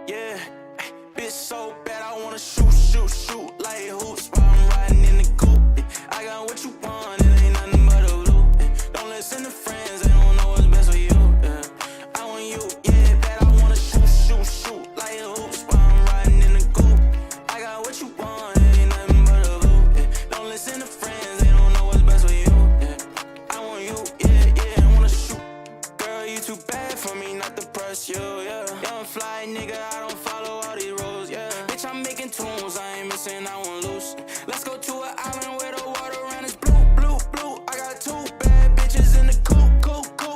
yeah. Bitch so bad, I wanna shoot like hoops while I'm riding in the coupe. I got what you want, it ain't nothing but a blue. Don't listen to friends, they don't know what's best for you. I want you, yeah, bad. I wanna shoot like hoops while I'm riding in the coupe. I got what you want, it ain't nothing but a blue. Don't listen to friends, they don't know what's best for you. I want you, yeah, I wanna shoot. Girl, you too bad for me not to press you, yeah. Young fly nigga, I don't follow all these rules, yeah. Bitch, I'm making tunes, I ain't missing, I won't lose. Let's go to an island where the water around is blue. I got two bad bitches in the coupe.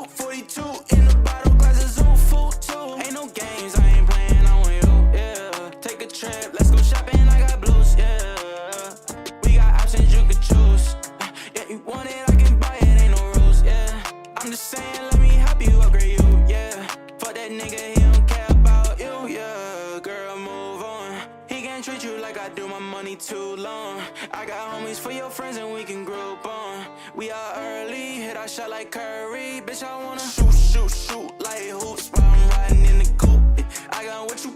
42 in the bottle, glasses on full too. Ain't no games, I ain't playing, I want you, yeah. Take a trip, let's go shopping, I got blues, yeah. We got options you could choose. Yeah, you want it, I can buy it, ain't no rules, yeah. I'm just saying, let me help you upgrade you, yeah. Fuck that nigga, he don't care about you, yeah. Girl, move on. He can't treat you like I do, my money too long. I got homies for your friends and we can group on. We are early, hit our shot like Curry. Bitch, I wanna shoot like hoops while I'm riding in the coupe. I got what you